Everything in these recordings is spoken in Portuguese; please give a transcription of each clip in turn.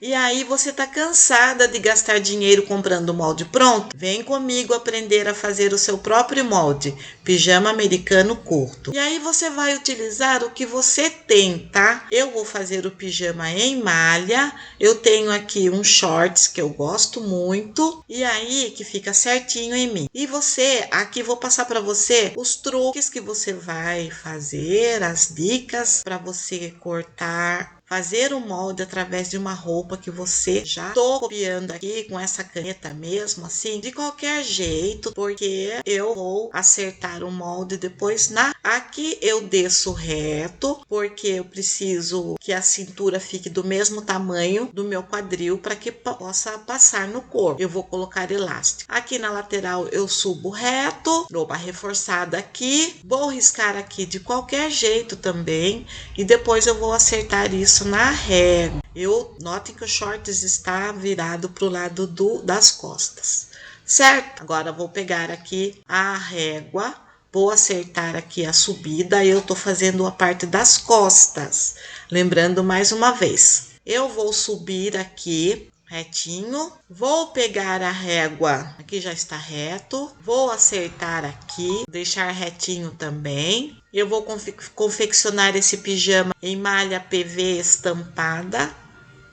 E aí você tá cansada de gastar dinheiro comprando molde pronto? Vem comigo aprender a fazer o seu próprio molde, pijama americano curto. E aí você vai utilizar o que você tem, tá? Eu vou fazer o pijama em malha. Eu tenho aqui um shorts que eu gosto muito e aí que fica certinho em mim. E você, aqui vou passar para você os truques que você vai fazer, as dicas para você cortar, fazer o molde através de uma roupa que você já tô copiando aqui com essa caneta mesmo, assim, de qualquer jeito, porque eu vou acertar o molde depois aqui eu desço reto, porque eu preciso que a cintura fique do mesmo tamanho do meu quadril para que possa passar no corpo. Eu vou colocar elástico. Aqui na lateral eu subo reto, dou uma reforçada aqui, vou riscar aqui de qualquer jeito também e depois eu vou acertar isso na régua. Notem que o shorts está virado para o lado das costas, certo? Agora vou pegar aqui a régua, vou acertar aqui a subida. Eu tô fazendo a parte das costas. Lembrando mais uma vez, eu vou subir aqui retinho, vou pegar a régua, aqui já está reto, vou acertar aqui, deixar retinho também. Eu vou confeccionar esse pijama em malha PV estampada,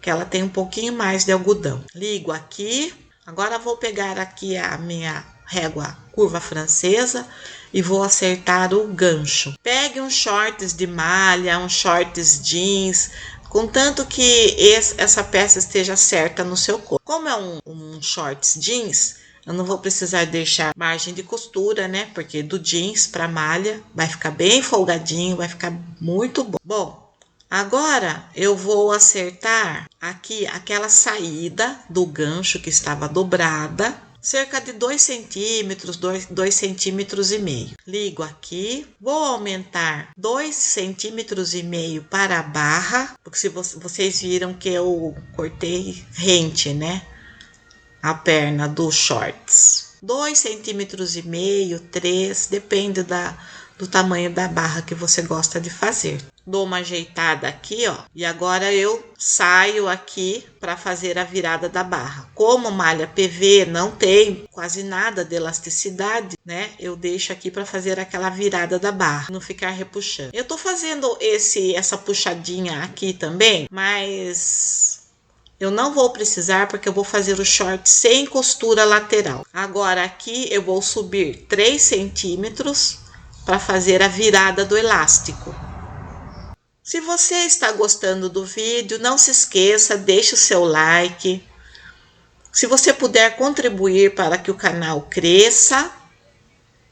que ela tem um pouquinho mais de algodão. Ligo aqui, agora vou pegar aqui a minha régua curva francesa e vou acertar o gancho. Pegue um shorts de malha, um shorts jeans, contanto que essa peça esteja certa no seu corpo. Como é um shorts jeans, eu não vou precisar deixar margem de costura, né? Porque do jeans para malha vai ficar bem folgadinho, vai ficar muito bom. Bom, agora eu vou acertar aqui aquela saída do gancho que estava dobrada, cerca de 2 centímetros, 2 centímetros e meio. Ligo aqui, vou aumentar 2 centímetros e meio para a barra, porque se vocês viram que eu cortei rente, né? A perna do shorts. 2 centímetros e meio, 3, depende do tamanho da barra que você gosta de fazer. Dou uma ajeitada aqui, ó, e agora eu saio aqui para fazer a virada da barra. Como malha PV não tem quase nada de elasticidade, né? Eu deixo aqui para fazer aquela virada da barra, não ficar repuxando. Eu tô fazendo essa puxadinha aqui também, mas eu não vou precisar porque eu vou fazer o short sem costura lateral. Agora aqui eu vou subir 3 centímetros para fazer a virada do elástico. Se você está gostando do vídeo, não se esqueça, deixe o seu like. Se você puder contribuir para que o canal cresça,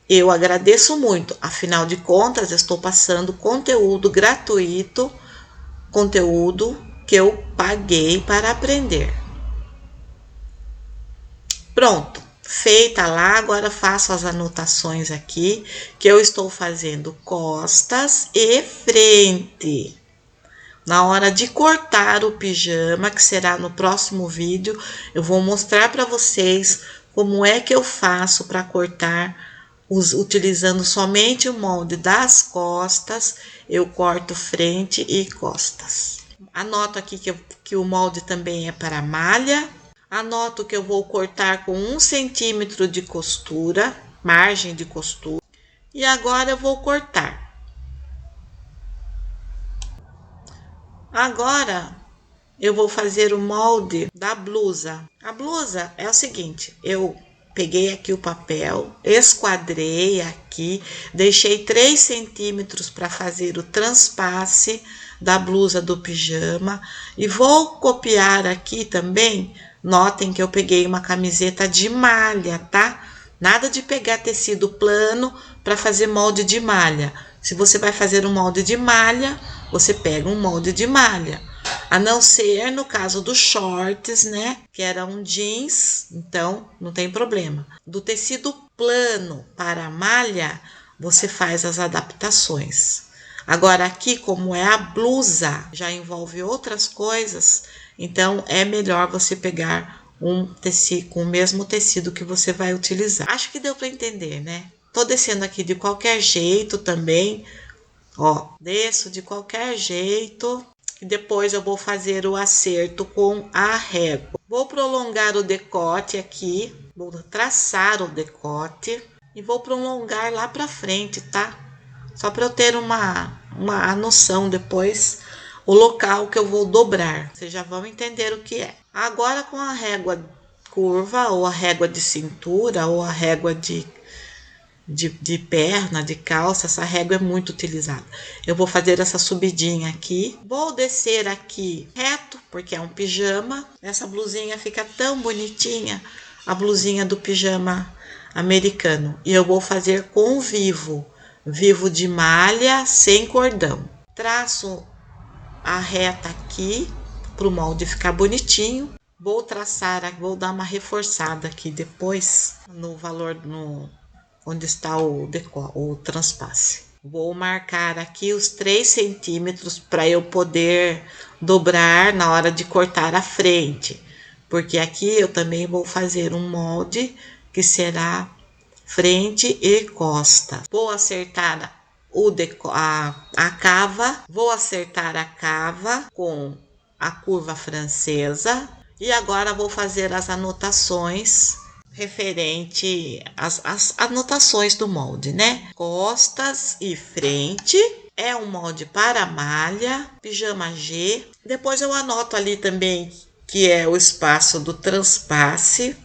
eu agradeço muito. Afinal de contas, eu estou passando conteúdo gratuito, conteúdo que eu paguei para aprender. Pronto, feita lá, agora faço as anotações aqui, que eu estou fazendo costas e frente. Na hora de cortar o pijama, que será no próximo vídeo, eu vou mostrar para vocês como é que eu faço para cortar, utilizando somente o molde das costas. Eu corto frente e costas. Anoto aqui que o molde também é para malha. Anoto que eu vou cortar com 1 centímetro de costura, margem de costura. E agora eu vou cortar. Agora eu vou fazer o molde da blusa. A blusa é o seguinte, eu peguei aqui o papel, esquadrei aqui, deixei 3 centímetros para fazer o transpasse da blusa do pijama e vou copiar aqui também. Notem que eu peguei uma camiseta de malha, tá? Nada de pegar tecido plano para fazer molde de malha. Se você vai fazer um molde de malha, você pega um molde de malha. A não ser no caso dos shorts, né? Que era um jeans, então não tem problema. Do tecido plano para a malha, você faz as adaptações. Agora aqui, como é a blusa, já envolve outras coisas, então é melhor você pegar um tecido com o mesmo tecido que você vai utilizar. Acho que deu para entender, né? Tô descendo aqui de qualquer jeito também, ó, desço de qualquer jeito. e depois eu vou fazer o acerto com a régua. Vou prolongar o decote aqui, vou traçar o decote e vou prolongar lá pra frente, tá? Só para eu ter uma noção depois, o local que eu vou dobrar. Vocês já vão entender o que é. Agora com a régua curva, ou a régua de cintura, ou a régua de perna, de calça, essa régua é muito utilizada. Eu vou fazer essa subidinha aqui. Vou descer aqui reto, porque é um pijama. Essa blusinha fica tão bonitinha, a blusinha do pijama americano. E eu vou fazer com vivo de malha sem cordão. Traço a reta aqui para o molde ficar bonitinho. Vou traçar, vou dar uma reforçada aqui depois no valor, onde está o transpasse. Vou marcar aqui os 3 centímetros para eu poder dobrar na hora de cortar a frente, porque aqui eu também vou fazer um molde que será frente e costa. Vou acertar a cava, vou acertar a cava com a curva francesa e agora vou fazer as anotações referente às anotações do molde, né? Costas e frente. É um molde para malha, pijama G. Depois eu anoto ali também que é o espaço do transpasse.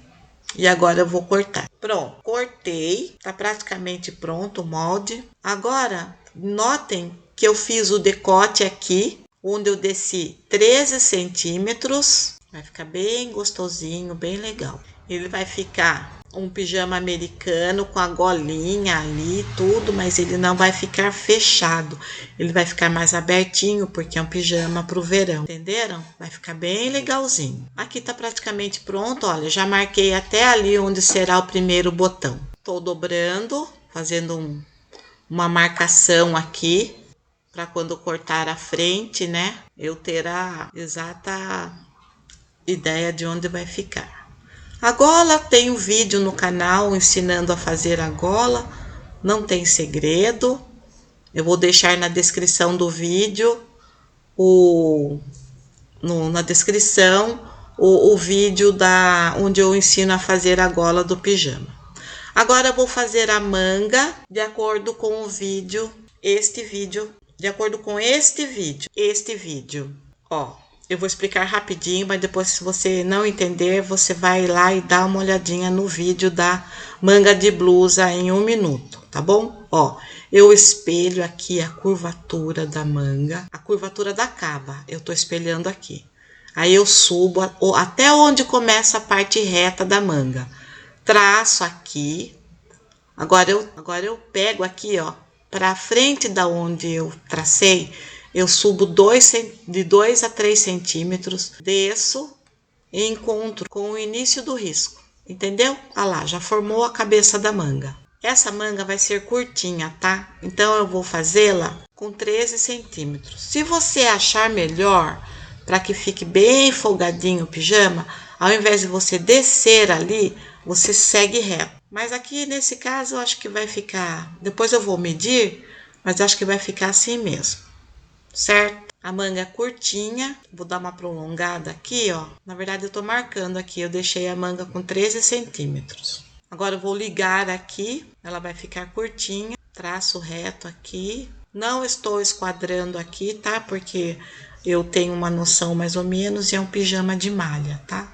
E agora eu vou cortar. Pronto, cortei, tá praticamente pronto o molde. Agora, notem que eu fiz o decote aqui, onde eu desci 13 centímetros. Vai ficar bem gostosinho, bem legal. Ele vai ficar um pijama americano com a golinha ali, tudo, mas ele não vai ficar fechado. Ele vai ficar mais abertinho, porque é um pijama pro verão, entenderam? Vai ficar bem legalzinho. Aqui tá praticamente pronto, olha, já marquei até ali onde será o primeiro botão. Tô dobrando, fazendo uma marcação aqui, para quando cortar a frente, né, eu ter a exata ideia de onde vai ficar. A gola, tem um vídeo no canal ensinando a fazer a gola, não tem segredo. Eu vou deixar na descrição do vídeo, na descrição, o vídeo onde eu ensino a fazer a gola do pijama. Agora eu vou fazer a manga de acordo com o vídeo, de acordo com este vídeo, ó. Eu vou explicar rapidinho, mas depois, se você não entender, você vai lá e dá uma olhadinha no vídeo da manga de blusa em 1 minuto, tá bom? Ó, eu espelho aqui a curvatura da manga, a curvatura da cava, eu tô espelhando aqui. Aí eu subo até onde começa a parte reta da manga. Traço aqui. Agora eu pego aqui, ó, para frente da onde eu tracei. Eu subo de 2 a 3 centímetros, desço e encontro com o início do risco, entendeu? Ah lá, já formou a cabeça da manga. Essa manga vai ser curtinha, tá? Então eu vou fazê-la com 13 centímetros. Se você achar melhor, para que fique bem folgadinho o pijama, ao invés de você descer ali, você segue reto. Mas aqui nesse caso eu acho que vai ficar, depois eu vou medir, mas acho que vai ficar assim mesmo. Certo? A manga é curtinha, vou dar uma prolongada aqui, ó. Na verdade, eu tô marcando aqui, eu deixei a manga com 13 centímetros. Agora eu vou ligar aqui, ela vai ficar curtinha, traço reto aqui. Não estou esquadrando aqui, tá? Porque eu tenho uma noção mais ou menos e é um pijama de malha, tá?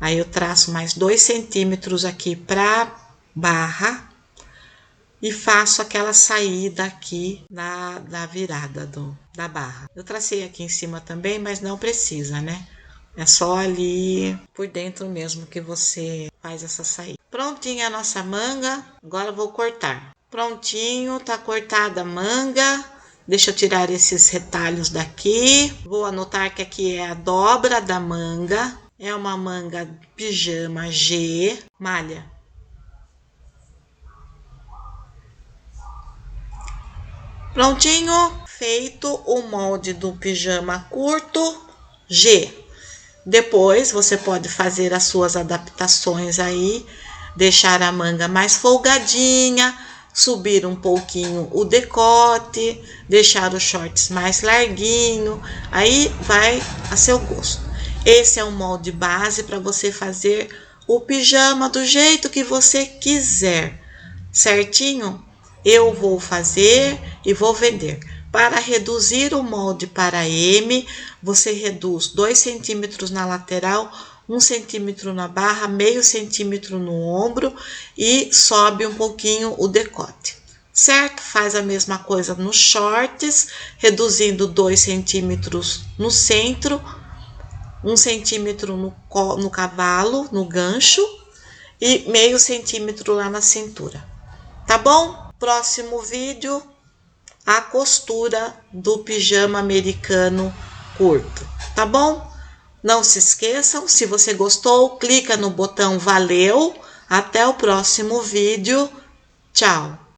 Aí eu traço mais 2 centímetros aqui pra barra. E faço aquela saída aqui da virada da barra. Eu tracei aqui em cima também, mas não precisa, né? É só ali por dentro mesmo que você faz essa saída. Prontinha a nossa manga, agora eu vou cortar. Prontinho, tá cortada a manga. Deixa eu tirar esses retalhos daqui. Vou anotar que aqui é a dobra da manga. É uma manga pijama G, malha. Prontinho, feito o molde do pijama curto G. Depois você pode fazer as suas adaptações aí, deixar a manga mais folgadinha, subir um pouquinho o decote, deixar os shorts mais larguinho, aí vai a seu gosto. Esse é o molde base para você fazer o pijama do jeito que você quiser, certinho? Eu vou fazer e vou vender. Para reduzir o molde para M, você reduz 2 centímetros na lateral, 1 centímetro na barra, meio centímetro no ombro e sobe um pouquinho o decote, certo? Faz a mesma coisa nos shorts, reduzindo 2 centímetros no centro, 1 centímetro no cavalo, no gancho e meio centímetro lá na cintura. Tá bom? Próximo vídeo, a costura do pijama americano curto, tá bom? Não se esqueçam, se você gostou, clica no botão valeu. Até o próximo vídeo. Tchau!